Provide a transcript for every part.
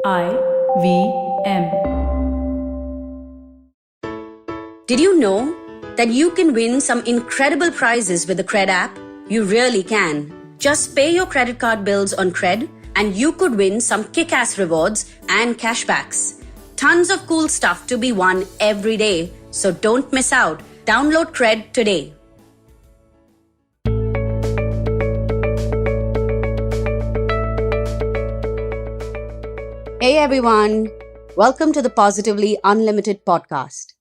IVM. Did you know that you can win some incredible prizes with the Cred app? You really can. Just pay your credit card bills on Cred and you could win some kick-ass rewards and cashbacks. Tons of cool stuff to be won every day. So don't miss out. Download Cred today. Hey everyone, welcome to the Positively Unlimited podcast.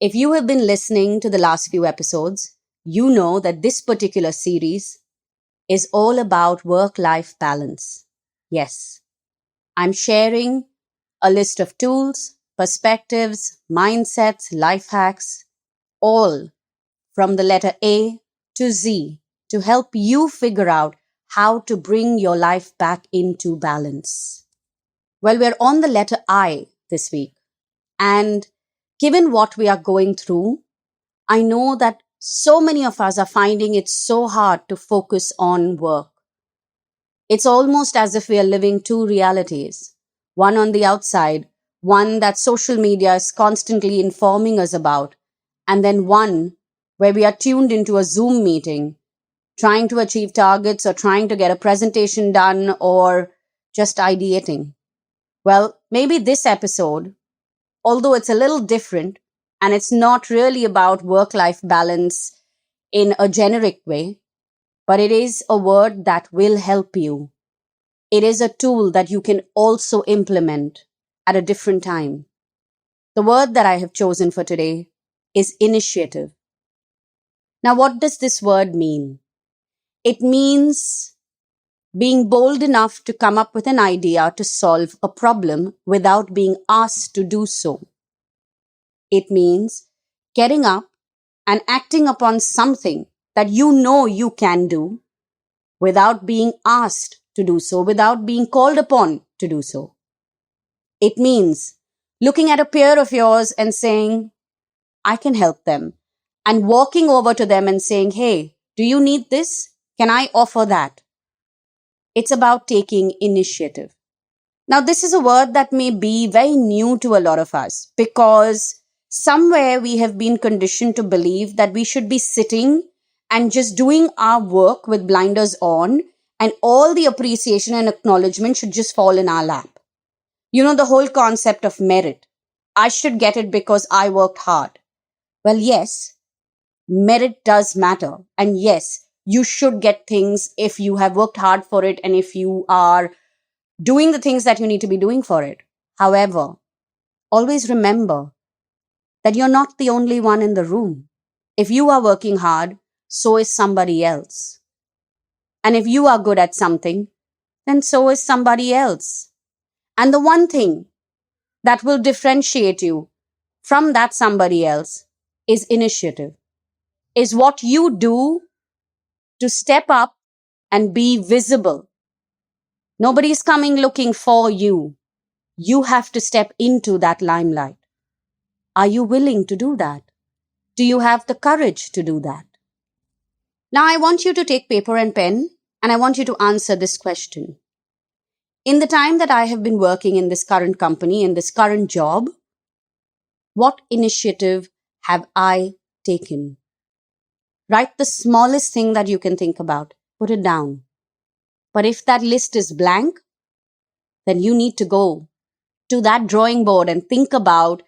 If you have been listening to the last few episodes, you know that this particular series is all about work-life balance. Yes, I'm sharing a list of tools, perspectives, mindsets, life hacks, all from the letter A to Z to help you figure out how to bring your life back into balance. Well, we're on the letter I this week. And given what we are going through, I know that so many of us are finding it so hard to focus on work. It's almost as if we are living two realities. One on the outside, one that social media is constantly informing us about, and then one where we are tuned into a Zoom meeting, trying to achieve targets or trying to get a presentation done or just ideating. Well, maybe this episode, although it's a little different and it's not really about work-life balance in a generic way, but it is a word that will help you. It is a tool that you can also implement at a different time. The word that I have chosen for today is initiative. Now, what does this word mean? It means being bold enough to come up with an idea to solve a problem without being asked to do so. It means getting up and acting upon something that you know you can do without being asked to do so, without being called upon to do so. It means looking at a peer of yours and saying, I can help them, and walking over to them and saying, hey, do you need this? Can I offer that? It's about taking initiative. Now, this is a word that may be very new to a lot of us because somewhere we have been conditioned to believe that we should be sitting and just doing our work with blinders on, and all the appreciation and acknowledgement should just fall in our lap. You know, the whole concept of merit. I should get it because I worked hard. Well, yes, merit does matter. And yes, you should get things if you have worked hard for it and if you are doing the things that you need to be doing for it. However, always remember that you're not the only one in the room. If you are working hard, so is somebody else. And if you are good at something, then so is somebody else. And the one thing that will differentiate you from that somebody else is initiative, is what you do to step up and be visible. Nobody's coming looking for you. You have to step into that limelight. Are you willing to do that? Do you have the courage to do that? Now, I want you to take paper and pen, and I want you to answer this question. In the time that I have been working in this current company, in this current job, what initiative have I taken? Write the smallest thing that you can think about. Put it down. But if that list is blank, then you need to go to that drawing board and think about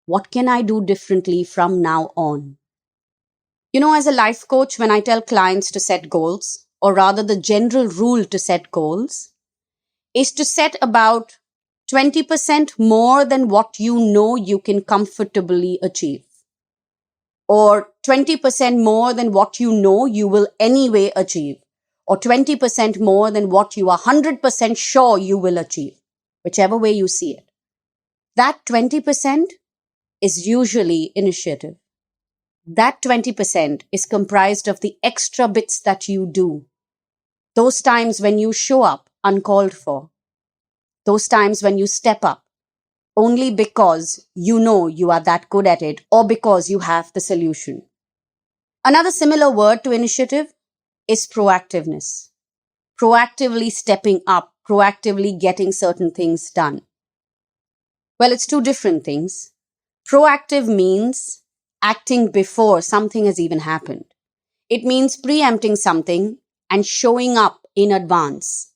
what can I do differently from now on. You know, as a life coach, when I tell clients to set goals, or rather the general rule to set goals, is to set about 20% more than what you know you can comfortably achieve. Or 20% more than what you know you will anyway achieve. Or 20% more than what you are 100% sure you will achieve, whichever way you see it. That 20% is usually initiative. That 20% is comprised of the extra bits that you do. Those times when you show up uncalled for. Those times when you step up only because you know you are that good at it or because you have the solution. Another similar word to initiative is proactiveness. proactively stepping up, proactively getting certain things done? Well, it's two different things. Proactive means acting before something has even happened. It means preempting something and showing up in advance.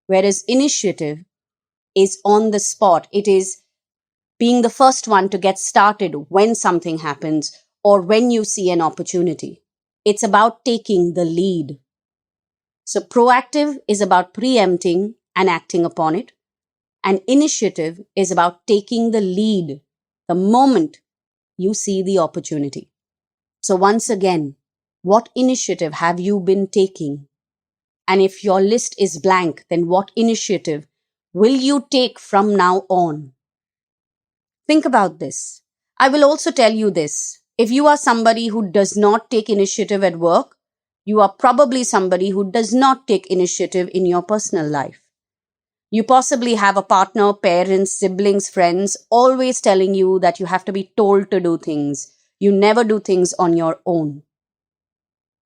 Whereas initiative is on the spot. It is being the first one to get started when something happens or when you see an opportunity. It's about taking the lead. So proactive is about preempting and acting upon it. And initiative is about taking the lead the moment you see the opportunity. So once again, what initiative have you been taking? And if your list is blank, then what initiative will you take from now on? Think about this. I will also tell you this. If you are somebody who does not take initiative at work, you are probably somebody who does not take initiative in your personal life. You possibly have a partner, parents, siblings, friends always telling you that you have to be told to do things. You never do things on your own.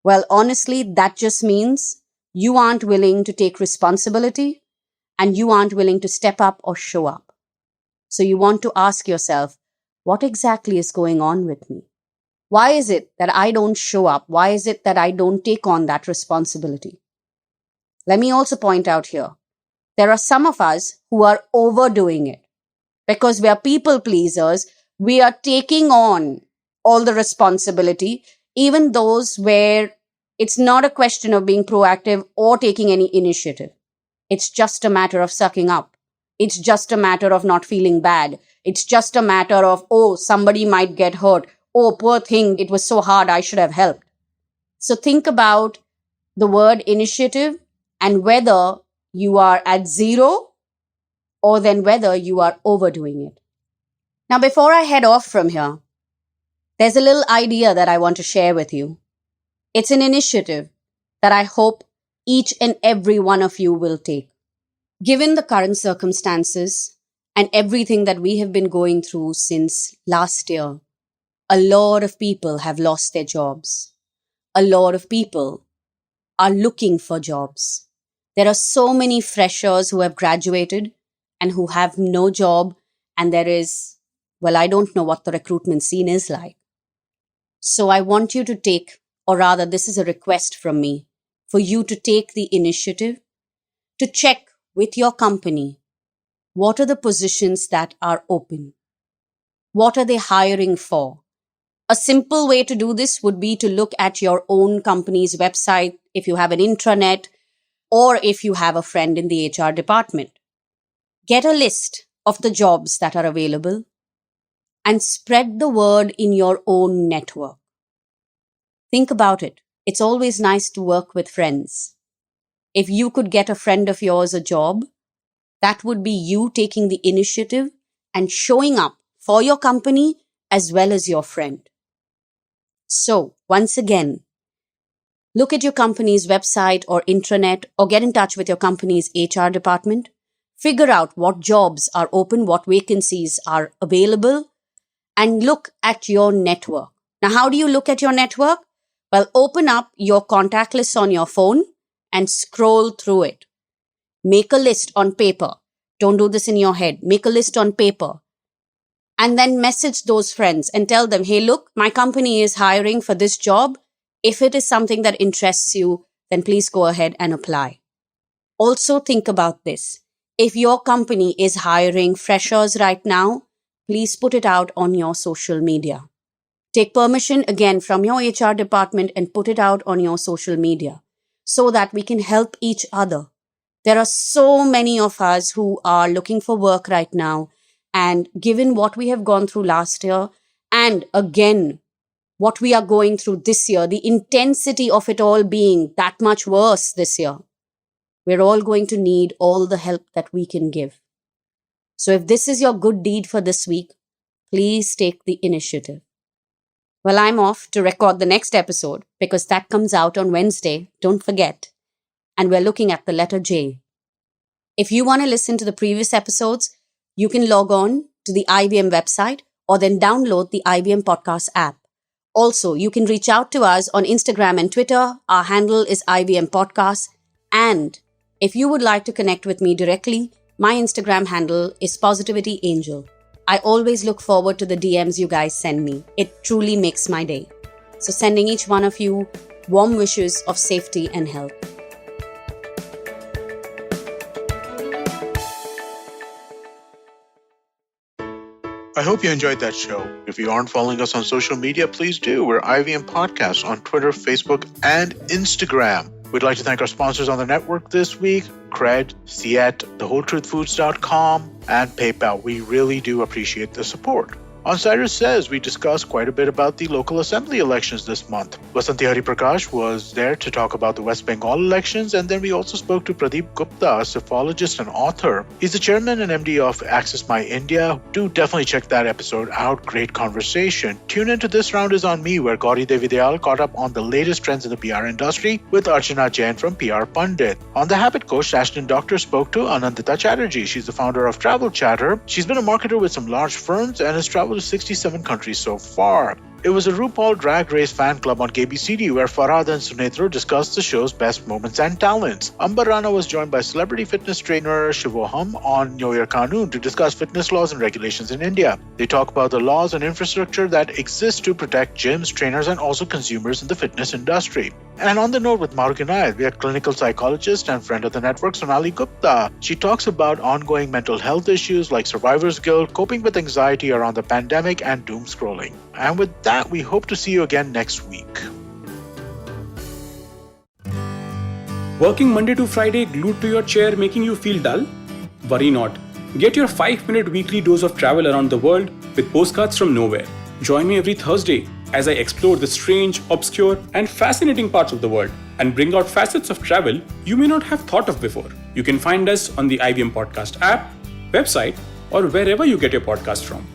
Well, honestly, that just means you aren't willing to take responsibility and you aren't willing to step up or show up. So you want to ask yourself, what exactly is going on with me? Why is it that I don't show up? Why is it that I don't take on that responsibility? Let me also point out here, there are some of us who are overdoing it. Because we are people pleasers, we are taking on all the responsibility, even those where it's not a question of being proactive or taking any initiative. It's just a matter of sucking up. It's just a matter of not feeling bad. It's just a matter of, oh, somebody might get hurt. Oh, poor thing, it was so hard, I should have helped. So think about the word initiative and whether you are at zero or then whether you are overdoing it. Now, before I head off from here, there's a little idea that I want to share with you. It's an initiative that I hope each and every one of you will take. Given the current circumstances and everything that we have been going through since last year, a lot of people have lost their jobs. A lot of people are looking for jobs. There are so many freshers who have graduated and who have no job, and there is, well, I don't know what the recruitment scene is like. So I want you to take, or rather, this is a request from me, for you to take the initiative to check with your company what are the positions that are open. What are they hiring for? A simple way to do this would be to look at your own company's website if you have an intranet or if you have a friend in the HR department. Get a list of the jobs that are available and spread the word in your own network. Think about it. It's always nice to work with friends. If you could get a friend of yours a job, that would be you taking the initiative and showing up for your company as well as your friend. So, once again, look at your company's website or intranet or get in touch with your company's HR department. Figure out what jobs are open, what vacancies are available, and look at your network. Now, how do you look at your network? Well, open up your contact list on your phone and scroll through it. Make a list on paper. Don't do this in your head. Make a list on paper. And then message those friends and tell them, hey, look, my company is hiring for this job. If it is something that interests you, then please go ahead and apply. Also think about this. If your company is hiring freshers right now, please put it out on your social media. Take permission again from your HR department and put it out on your social media so that we can help each other. There are so many of us who are looking for work right now, and given what we have gone through last year and again what we are going through this year, the intensity of it all being that much worse this year, we're all going to need all the help that we can give. So if this is your good deed for this week, please take the initiative. Well, I'm off to record the next episode because that comes out on Wednesday, don't forget. And we're looking at the letter J. If you want to listen to the previous episodes, you can log on to the IBM website or then download the IBM podcast app. Also, you can reach out to us on Instagram and Twitter. Our handle is IBM Podcast. And If you would like to connect with me directly, my Instagram handle is PositivityAngel. I always look forward to the DMs you guys send me. It truly makes my day. So sending each one of you warm wishes of safety and health. I hope you enjoyed that show. If you aren't following us on social media, please do. We're IVM Podcast on Twitter, Facebook, and Instagram. We'd like to thank our sponsors on the network this week, Cred, Siet, TheWholeTruthFoods.com, and PayPal. We really do appreciate the support. On Cyrus Says, we discussed quite a bit about the local assembly elections this month. Vasanti Hariprakash was there to talk about the West Bengal elections, and then we also spoke to Pradeep Gupta, a psephologist and author. He's the chairman and MD of Access My India. Do definitely check that episode out. Great conversation. Tune into This Round Is On Me, where Gauri Devi Dayal caught up on the latest trends in the PR industry with Archana Jain from PR Pundit. On The Habit Coach, Ashton Doctor spoke to Anandita Chatterjee. She's the founder of Travel Chatter. She's been a marketer with some large firms and has traveled to 67 countries so far. It was a RuPaul Drag Race fan club on KBCD where Farhad and Sunetro discussed the show's best moments and talents. Amber Rana was joined by celebrity fitness trainer Shivoham on Know Your Kanun to discuss fitness laws and regulations in India. They talk about the laws and infrastructure that exist to protect gyms, trainers, and also consumers in the fitness industry. And on the note with Maruk Inayat, we had clinical psychologist and friend of the network Sonali Gupta. She talks about ongoing mental health issues like survivor's guilt, coping with anxiety around the pandemic, and doom scrolling. And with that, we hope to see you again next week. Working Monday to Friday glued to your chair making you feel dull? Worry not. Get your 5-minute weekly dose of travel around the world with postcards from nowhere. Join me every Thursday as I explore the strange, obscure, and fascinating parts of the world and bring out facets of travel you may not have thought of before. You can find us on the IVM Podcast app, website, or wherever you get your podcast from.